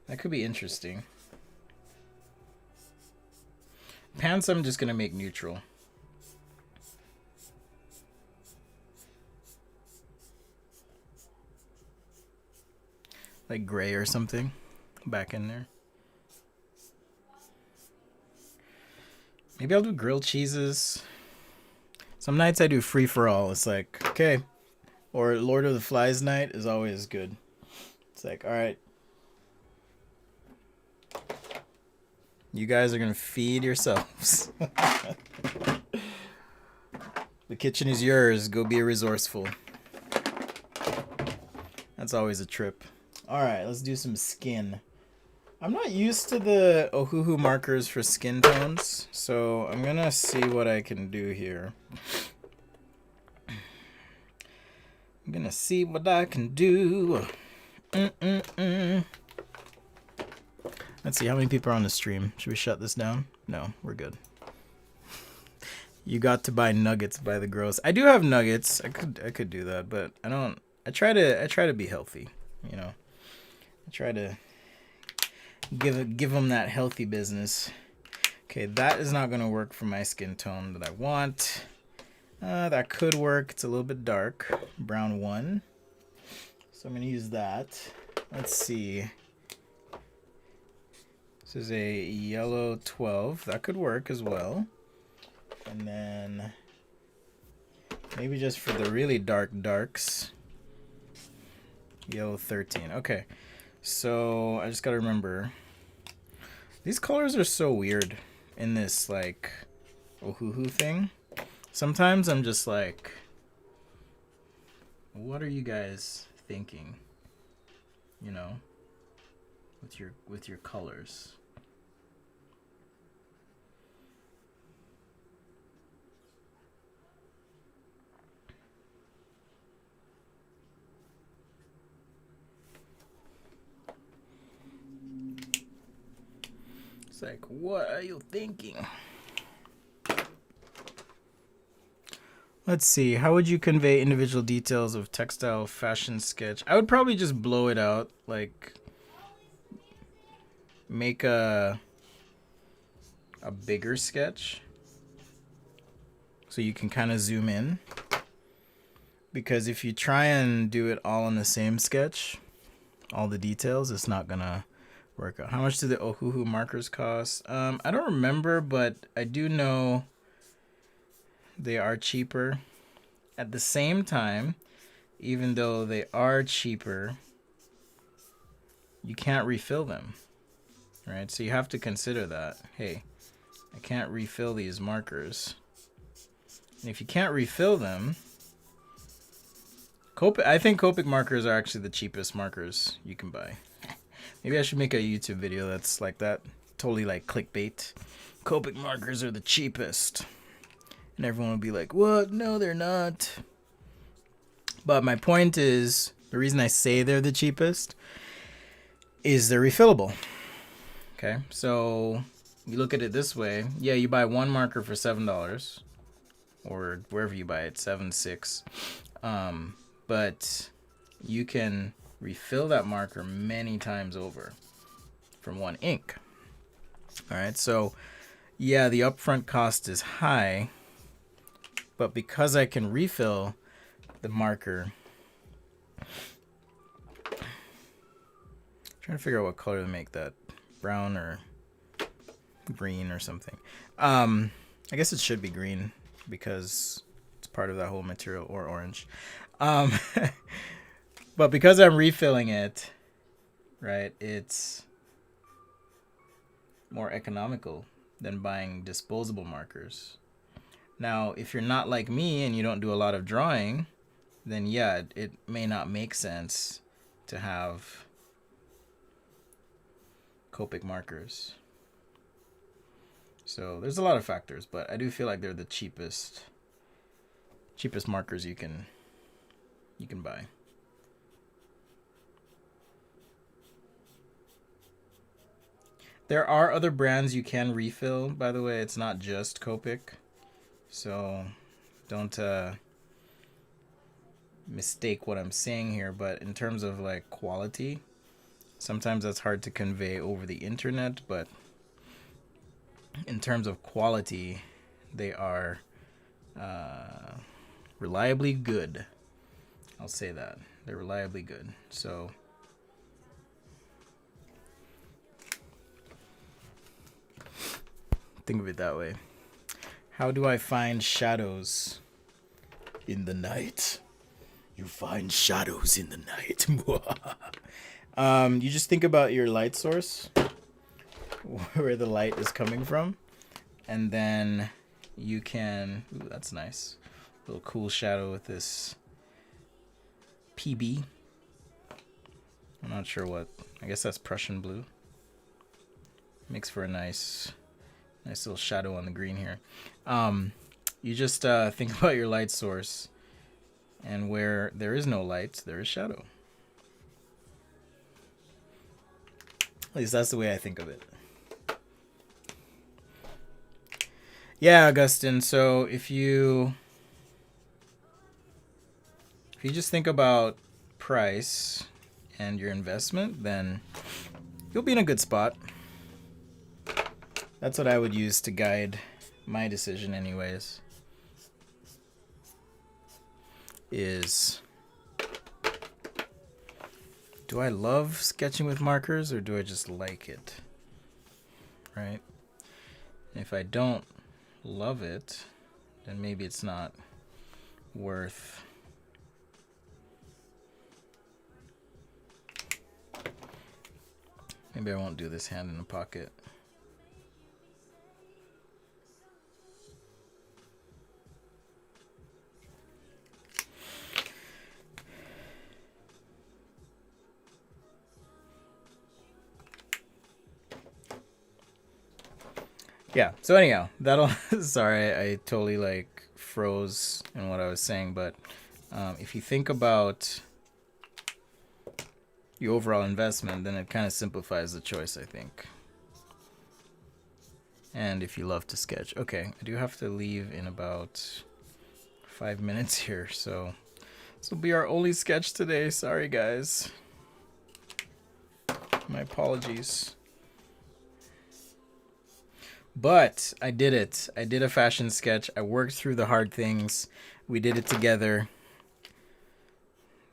That could be interesting. Pants I'm just going to make neutral. Like gray or something back in there. Maybe I'll do grilled cheeses. Some nights I do free for all. It's like, okay. Or Lord of the Flies night is always good. It's like, all right. You guys are going to feed yourselves. The kitchen is yours. Go be resourceful. That's always a trip. All right, let's do some skin. I'm not used to the Ohuhu markers for skin tones, so I'm going to see what I can do here. I'm going to see what I can do. Let's see, how many people are on the stream? Should we shut this down? No, we're good. You got to buy nuggets by the gross. I do have nuggets. I could do that, but I don't. I try to be healthy. You know, I try to give them that healthy business. Okay, that is not gonna work for my skin tone that I want. That could work. It's a little bit dark, brown 1. So I'm gonna use that. Let's see. This is a yellow 12. That could work as well. And then maybe just for the really dark darks, yellow 13. Okay, so I just gotta remember, these colors are so weird in this like Ohuhu thing. Sometimes I'm just like, what are you guys thinking? You know, with your colors. It's like, what are you thinking? Let's see. How would you convey individual details of textile fashion sketch? I would probably just blow it out, like make a bigger sketch so you can kind of zoom in. Because if you try and do it all in the same sketch, all the details, it's not gonna work out. How much do the Ohuhu markers cost? I don't remember, but I do know they are cheaper. At the same time, even though they are cheaper, you can't refill them, right? So you have to consider that. Hey, I can't refill these markers. And if you can't refill them, I think Copic markers are actually the cheapest markers you can buy. Maybe I should make a YouTube video that's like that. Totally like clickbait. Copic markers are the cheapest. And everyone will be like, what? No, they're not. But my point is, the reason I say they're the cheapest is they're refillable. Okay, so you look at it this way. Yeah, you buy one marker for $7. Or wherever you buy it, $7, $6. But you can refill that marker many times over from one ink. All right, so yeah, the upfront cost is high, but because I can refill the marker, I'm trying to figure out what color to make that, brown or green or something. I guess it should be green because it's part of that whole material, or orange. But because I'm refilling it, right, it's more economical than buying disposable markers. Now, if you're not like me and you don't do a lot of drawing, then yeah, it may not make sense to have Copic markers. So there's a lot of factors, but I do feel like they're the cheapest markers you can buy. There are other brands you can refill, by the way. It's not just Copic. So don't mistake what I'm saying here, but in terms of like quality, sometimes that's hard to convey over the internet, but in terms of quality, they are reliably good. I'll say that. They're reliably good. So think of it that way. How do I find shadows in the night? You find shadows in the night. You just think about your light source, where the light is coming from, and then you can, ooh, that's nice. Little cool shadow with this PB. I'm not sure what. I guess that's Prussian blue. Makes for a nice little shadow on the green here. You just think about your light source, and where there is no light, there is shadow. At least that's the way I think of it. Yeah, Augustine. So if you just think about price and your investment, then you'll be in a good spot. That's what I would use to guide my decision anyways. Is do I love sketching with markers or do I just like it? Right? If I don't love it, then maybe it's not worth maybe I won't do this hand in the pocket. Yeah, so anyhow, that'll sorry, I totally like froze in what I was saying, but if you think about your overall investment, then it kind of simplifies the choice, I think. And if you love to sketch. Okay, I do have to leave in about 5 minutes here, so this will be our only sketch today. Sorry, guys. My apologies. But I did it. I did a fashion sketch. I worked through the hard things. We did it together.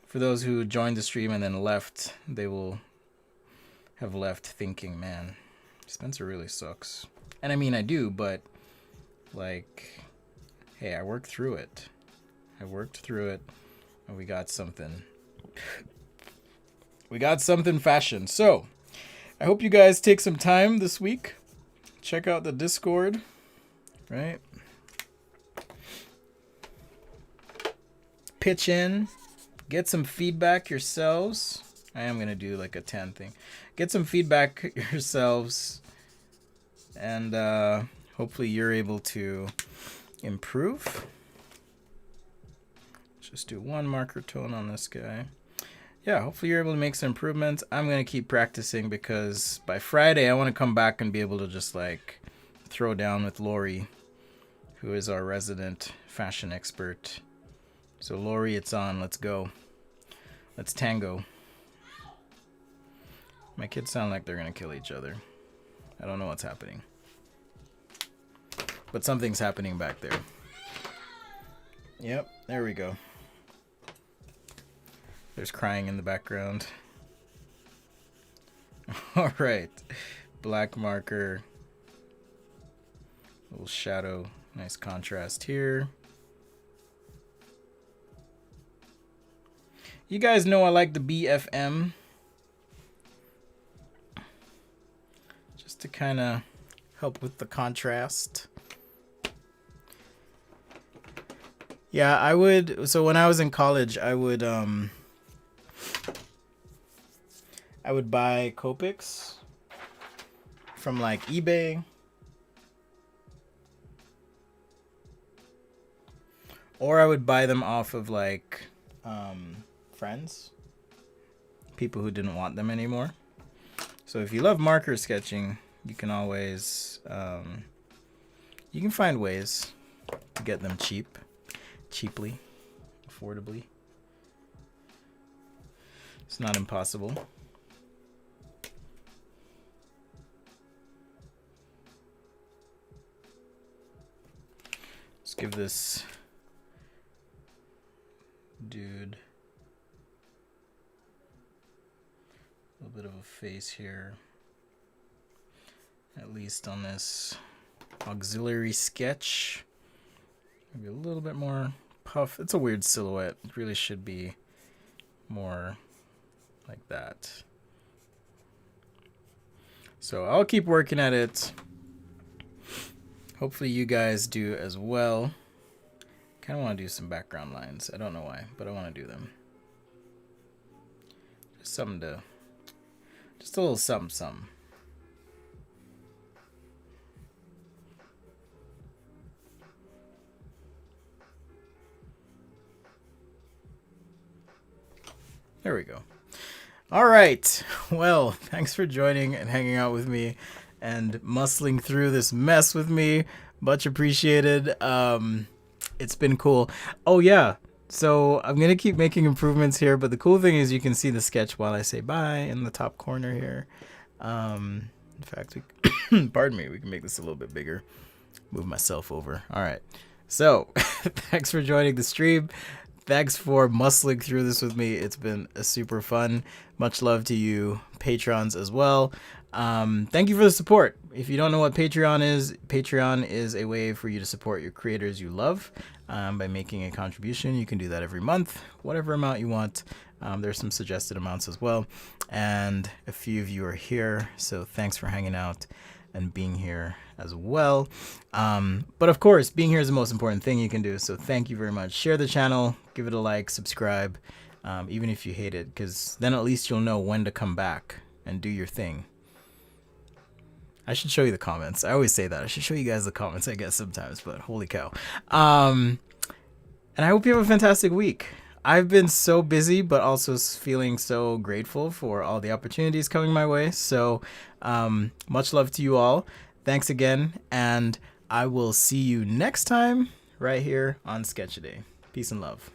For those who joined the stream and then left, they will have left thinking, man, Spencer really sucks. And I mean, I do, but like, hey, I worked through it. I worked through it, and we got something. We got something fashion. So, I hope you guys take some time this week. Check out the Discord, right? Pitch in. Get some feedback yourselves. I am going to do like a 10 thing. Get some feedback yourselves. And hopefully you're able to improve. Just do one marker tone on this guy. Yeah, hopefully you're able to make some improvements. I'm going to keep practicing because by Friday I want to come back and be able to just like throw down with Lori, who is our resident fashion expert. So Lori, it's on. Let's go. Let's tango. My kids sound like they're going to kill each other. I don't know what's happening. But something's happening back there. Yep, there we go. There's crying in the background. All right. Black marker. Little shadow. Nice contrast here. You guys know I like the BFM. Just to kind of help with the contrast. Yeah, I would. So when I was in college, I would buy Copics from like eBay. Or I would buy them off of like friends. People who didn't want them anymore. So if you love marker sketching, you can always you can find ways to get them cheaply, affordably. It's not impossible. Let's give this dude a little bit of a face here, at least on this auxiliary sketch. Maybe a little bit more puff. It's a weird silhouette. It really should be more like that. So I'll keep working at it. Hopefully you guys do as well. Kind of want to do some background lines. I don't know why, but I want to do them. Just something to, just a little something. There we go. All right. Well, thanks for joining and hanging out with me and muscling through this mess with me. Much appreciated. It's been cool. Oh yeah. So I'm gonna keep making improvements here, but the cool thing is you can see the sketch while I say bye in the top corner here. In fact, pardon me, we can make this a little bit bigger. Move myself over. All right. So thanks for joining the stream. Thanks for muscling through this with me. It's been a super fun. Much love to you, patrons as well. Thank you for the support. If you don't know what Patreon is a way for you to support your creators you love by making a contribution. You can do that every month, whatever amount you want. There's some suggested amounts as well. And a few of you are here, so thanks for hanging out and being here as well. But of course, being here is the most important thing you can do. So thank you very much. Share the channel, give it a like, subscribe, even if you hate it, because then at least you'll know when to come back and do your thing. I should show you the comments. I always say that. I should show you guys the comments, I guess, sometimes, but holy cow. And I hope you have a fantastic week. I've been so busy, but also feeling so grateful for all the opportunities coming my way. So much love to you all. Thanks again. And I will see you next time right here on Sketch-A-Day. Peace and love.